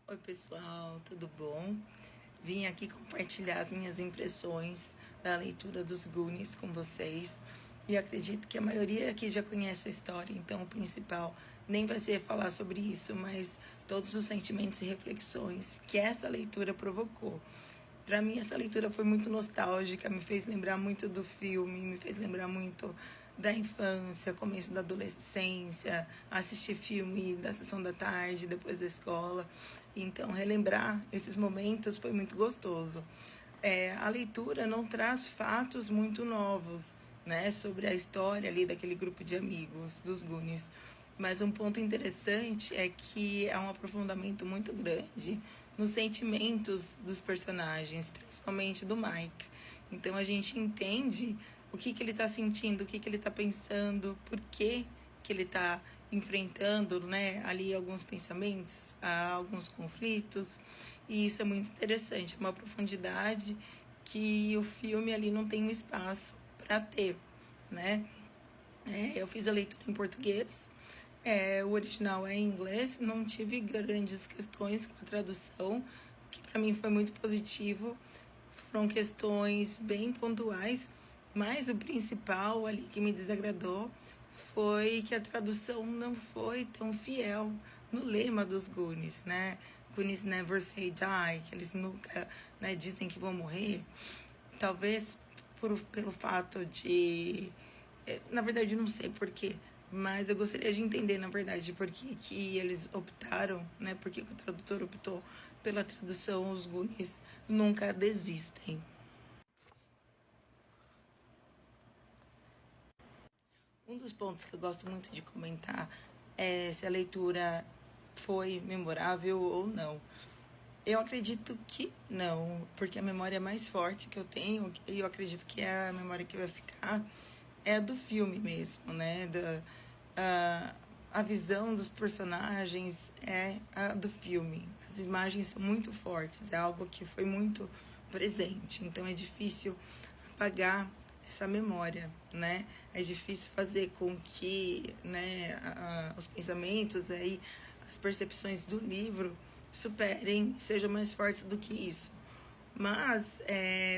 Oi pessoal, tudo bom? Vim aqui compartilhar as minhas impressões da leitura dos Goonies com vocês e acredito que a maioria aqui já conhece a história, então o principal nem vai ser falar sobre isso, mas todos os sentimentos e reflexões que essa leitura provocou. Para mim, essa leitura foi muito nostálgica, me fez lembrar muito do filme, me fez lembrar muito da infância, começo da adolescência, assistir filme da sessão da tarde, depois da escola. Então, relembrar esses momentos foi muito gostoso. A leitura não traz fatos muito novos, né, sobre a história ali daquele grupo de amigos dos Goonies. Mas um ponto interessante é que há um aprofundamento muito grande nos sentimentos dos personagens, principalmente do Mike. Então a gente entende o que ele está sentindo, o que ele está pensando, por que ele está enfrentando, né, ali alguns pensamentos, alguns conflitos. E isso é muito interessante, é uma profundidade que o filme ali não tem um espaço para ter, né? Eu fiz a leitura em português, o original é em inglês, não tive grandes questões com a tradução, o que para mim foi muito positivo. Foram questões bem pontuais, mas o principal ali que me desagradou foi que a tradução não foi tão fiel no lema dos Goonies, né? Goonies never say die, que eles nunca, né, dizem que vão morrer. Talvez pelo fato de... Na verdade, não sei porquê, mas eu gostaria de entender, na verdade, por que eles optaram, né? Por que o tradutor optou pela tradução Os Goonies Nunca Desistem. Um dos pontos que eu gosto muito de comentar é se a leitura foi memorável ou não. Eu acredito que não, porque a memória mais forte que eu tenho, e eu acredito que é a memória que vai ficar, é a do filme mesmo, né? A visão dos personagens é a do filme. As imagens são muito fortes, é algo que foi muito presente, então é difícil apagar essa memória, né? É difícil fazer com que, né, os pensamentos aí, as percepções do livro superem, sejam mais fortes do que isso. Mas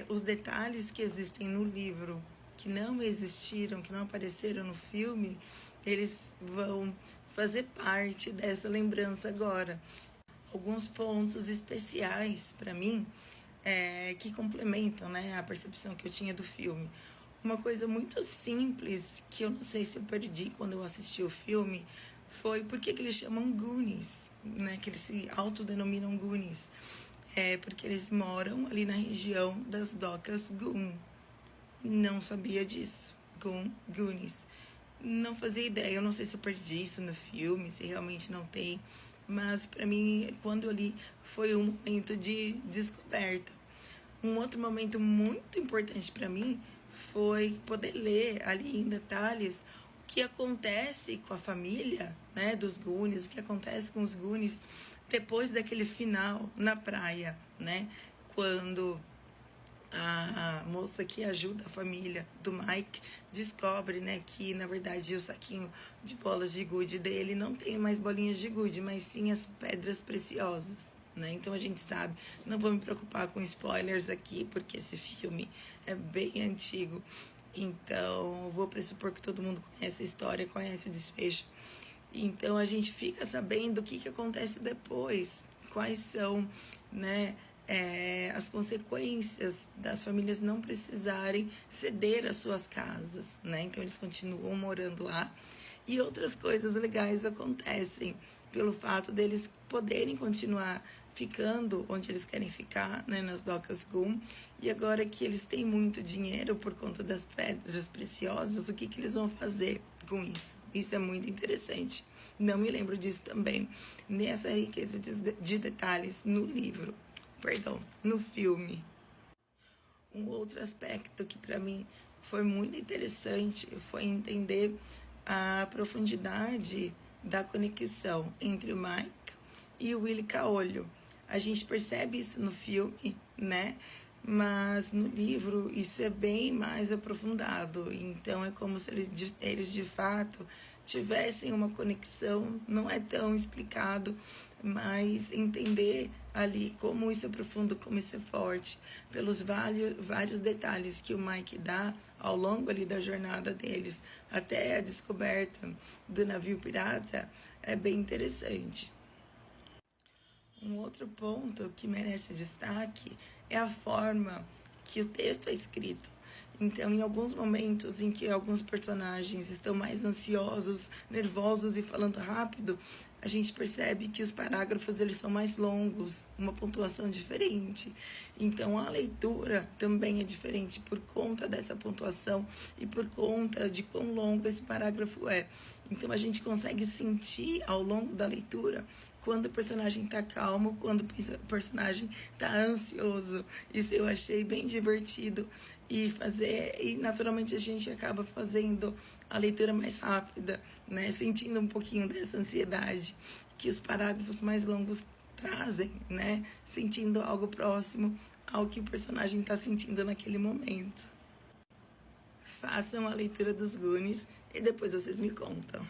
os detalhes que existem no livro, que não existiram, que não apareceram no filme, eles vão fazer parte dessa lembrança agora. Alguns pontos especiais para mim que complementam, né, a percepção que eu tinha do filme. Uma coisa muito simples, que eu não sei se eu perdi quando eu assisti o filme, foi por que eles chamam Goonies, né, que eles se autodenominam Goonies. Porque eles moram ali na região das Docas Goon. Não sabia disso. Goonies. Não fazia ideia, eu não sei se eu perdi isso no filme, se realmente não tem, mas para mim, quando eu li, foi um momento de descoberta. Um outro momento muito importante para mim foi poder ler ali em detalhes o que acontece com a família, né, dos Goonies, o que acontece com os Goonies depois daquele final na praia, né, quando a moça que ajuda a família do Mike descobre, né, que na verdade o saquinho de bolas de gude dele não tem mais bolinhas de gude, mas sim as pedras preciosas, né? Então a gente sabe, não vou me preocupar com spoilers aqui, porque esse filme é bem antigo, então vou pressupor que todo mundo conhece a história, conhece o desfecho. Então a gente fica sabendo o que acontece depois, quais são, né, as consequências das famílias não precisarem ceder as suas casas, né? Então eles continuam morando lá e outras coisas legais acontecem pelo fato deles poderem continuar ficando onde eles querem ficar, né, nas Docas Goon. E agora que eles têm muito dinheiro por conta das pedras preciosas, o que eles vão fazer com isso? Isso é muito interessante. Não me lembro disso também, nessa riqueza de detalhes no livro, no filme. Um outro aspecto que para mim foi muito interessante foi entender a profundidade da conexão entre o Mike e o Willy Caolho. A gente percebe isso no filme, né? mas no livro isso é bem mais aprofundado. Então é como se eles de fato tivessem uma conexão, não é tão explicado, mas entender ali como isso é profundo, como isso é forte, pelos vários detalhes que o Mike dá ao longo ali da jornada deles, até a descoberta do navio pirata, é bem interessante. Um outro ponto que merece destaque é a forma que o texto é escrito. Então, em alguns momentos em que alguns personagens estão mais ansiosos, nervosos e falando rápido, a gente percebe que os parágrafos eles são mais longos, uma pontuação diferente. Então, a leitura também é diferente por conta dessa pontuação e por conta de quão longo esse parágrafo é. Então, a gente consegue sentir ao longo da leitura quando o personagem está calmo, quando o personagem está ansioso. Isso eu achei bem divertido e naturalmente a gente acaba fazendo a leitura mais rápida, né? Sentindo um pouquinho dessa ansiedade que os parágrafos mais longos trazem, né? Sentindo algo próximo ao que o personagem está sentindo naquele momento. Façam a leitura dos Goonies e depois vocês me contam.